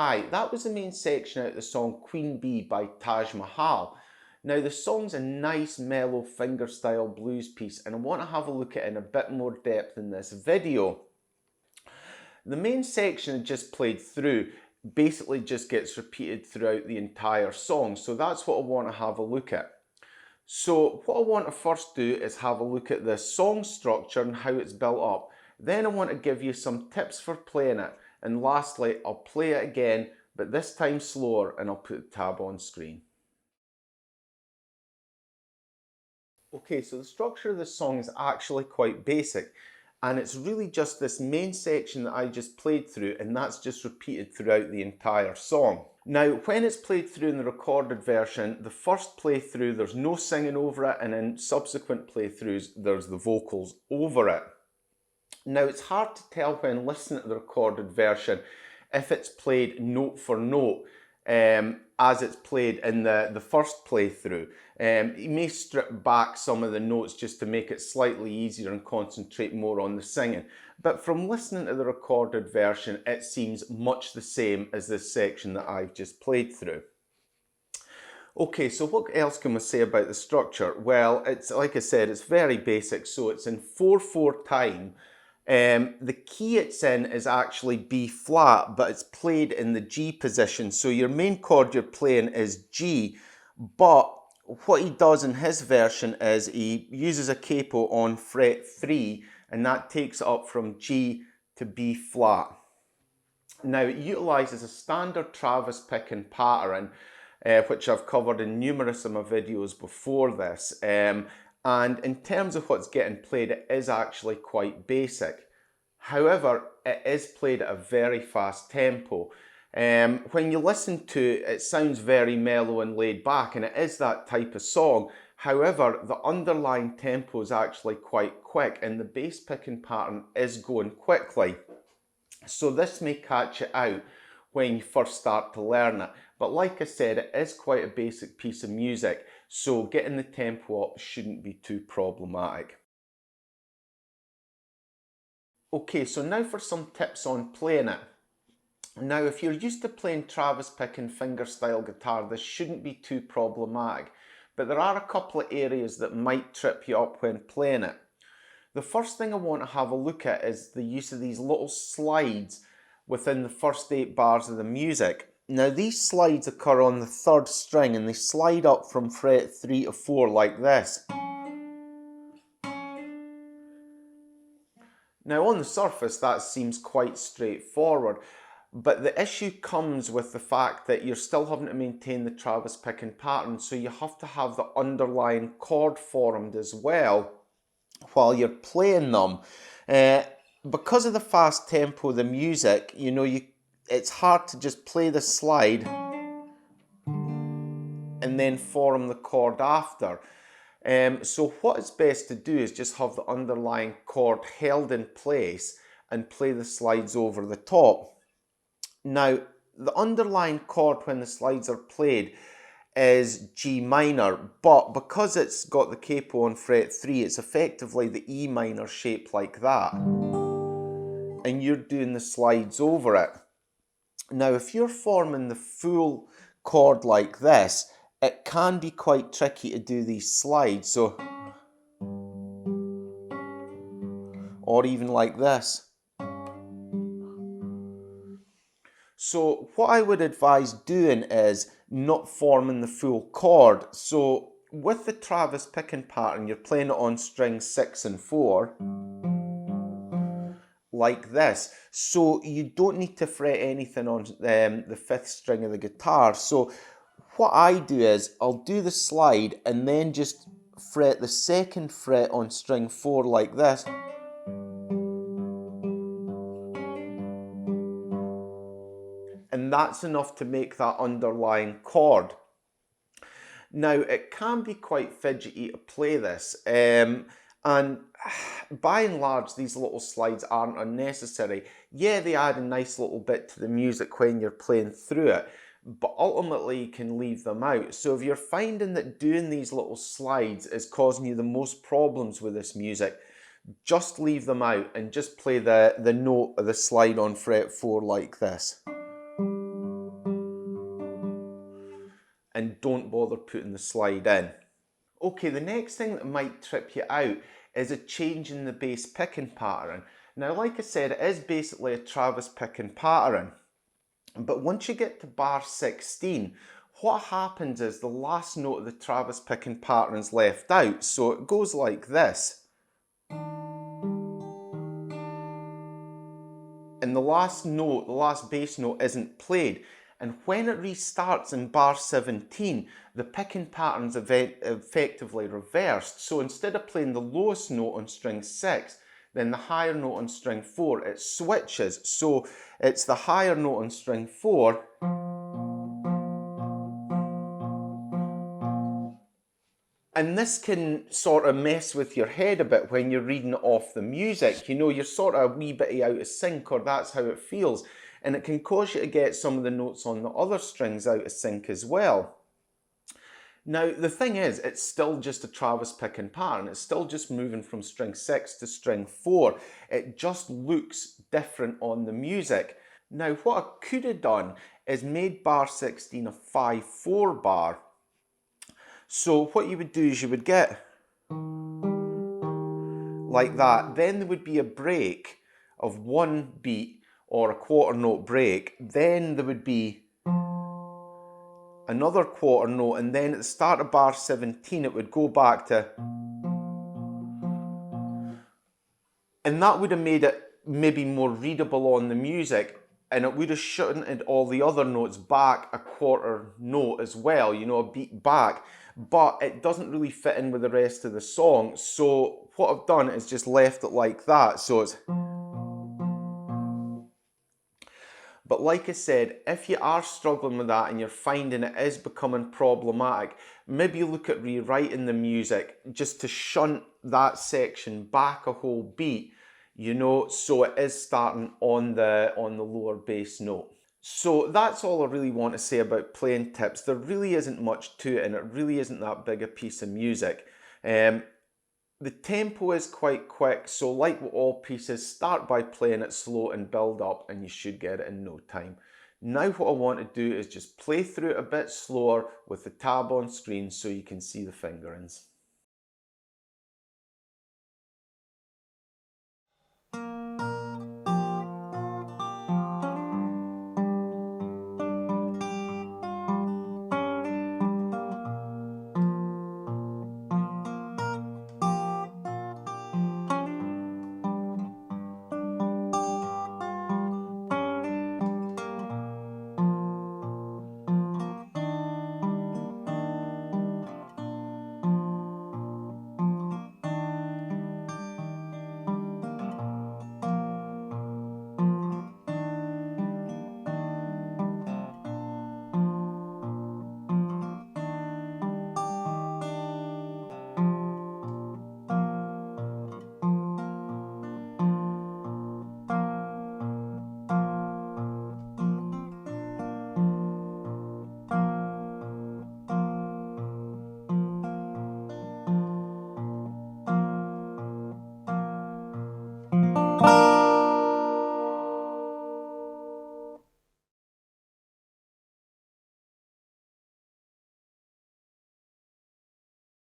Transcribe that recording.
Hi, that was the main section out of the song Queen Bee by Taj Mahal. Now the song's a nice mellow fingerstyle blues piece and I want to have a look at it in a bit more depth in this video. The main section I just played through basically just gets repeated throughout the entire song, so that's what I want to have a look at. So what I want to first do is have a look at the song structure and how it's built up. Then I want to give you some tips for playing it. And lastly, I'll play it again, but this time slower, and I'll put the tab on screen. Okay, so the structure of the song is actually quite basic. And it's really just this main section that I just played through, and that's just repeated throughout the entire song. Now, when it's played through in the recorded version, the first playthrough, there's no singing over it, and in subsequent playthroughs, there's the vocals over it. Now, it's hard to tell when listening to the recorded version if it's played note for note as it's played in the first playthrough. You may strip back some of the notes just to make it slightly easier and concentrate more on the singing. But from listening to the recorded version, it seems much the same as this section that I've just played through. Okay, so what else can we say about the structure? Well, it's like I said, it's very basic. So it's in 4/4 time. The key it's in is actually B flat, but it's played in the G position. So your main chord you're playing is G, but what he does in his version is he uses a capo on fret 3, and that takes it up from G to B flat. Now, it utilises a standard Travis picking pattern, which I've covered in numerous of my videos before this. And in terms of what's getting played, it is actually quite basic. However, it is played at a very fast tempo. When you listen to it, it sounds very mellow and laid back, and it is that type of song. However, the underlying tempo is actually quite quick, and the bass picking pattern is going quickly. So this may catch it out when you first start to learn it. But like I said, it is quite a basic piece of music, so getting the tempo up shouldn't be too problematic. Okay, so now for some tips on playing it. Now, if you're used to playing Travis picking fingerstyle guitar, this shouldn't be too problematic. But there are a couple of areas that might trip you up when playing it. The first thing I want to have a look at is the use of these little slides within the first 8 bars of the music. Now, these slides occur on the 3rd string and they slide up from fret 3 to 4 like this. Now, on the surface, that seems quite straightforward, but the issue comes with the fact that you're still having to maintain the Travis picking pattern, so you have to have the underlying chord formed as well while you're playing them. Because of the fast tempo of the music, it's hard to just play the slide and then form the chord after. So what is best to do is just have the underlying chord held in place and play the slides over the top. Now, the underlying chord when the slides are played is G minor, but because it's got the capo on fret 3, it's effectively the E minor shape like that. And you're doing the slides over it. Now, if you're forming the full chord like this, it can be quite tricky to do these slides, or even like this. So what I would advise doing is not forming the full chord. So with the Travis picking pattern, you're playing it on strings 6 and 4, like this. So you don't need to fret anything on the 5th string of the guitar. So what I do is I'll do the slide and then just fret the 2nd fret on string 4 like this. And that's enough to make that underlying chord. Now, it can be quite fidgety to play this, and by and large, these little slides aren't unnecessary. Yeah, they add a nice little bit to the music when you're playing through it, but ultimately you can leave them out. So if you're finding that doing these little slides is causing you the most problems with this music, just leave them out and just play the note of the slide on fret 4 like this. and don't bother putting the slide in. Okay, the next thing that might trip you out is a change in the bass picking pattern. Now, like I said, it is basically a Travis picking pattern, but once you get to bar 16, what happens is the last note of the Travis picking pattern is left out, so it goes like this. And the last note, the last bass note, isn't played. And when it restarts in bar 17, the picking pattern's effectively reversed. So instead of playing the lowest note on string 6, then the higher note on string 4, it switches. So it's the higher note on string 4, and this can sort of mess with your head a bit when you're reading off the music. You know, you're sort of a wee bit out of sync, or that's how it feels. And it can cause you to get some of the notes on the other strings out of sync as well. Now, the thing is, it's still just a Travis picking pattern. It's still just moving from string 6 to string 4. It just looks different on the music. Now, what I could have done is made bar 16 a 5/4 bar. So what you would do is you would get like that. Then there would be a break of 1 beat or a quarter note break. Then there would be another quarter note, and then at the start of bar 17 it would go back to, and that would have made it maybe more readable on the music, and it would have shunted all the other notes back a quarter note as well, you know, a beat back, but it doesn't really fit in with the rest of the song. So what I've done is just left it like that. So it's, but like I said, if you are struggling with that and you're finding it is becoming problematic, maybe look at rewriting the music just to shunt that section back a whole beat, you know, so it is starting on the lower bass note. So that's all I really want to say about playing tips. There really isn't much to it, and it really isn't that big a piece of music. The tempo is quite quick, so like with all pieces, start by playing it slow and build up, and you should get it in no time. Now what I want to do is just play through it a bit slower with the tab on screen so you can see the fingerings.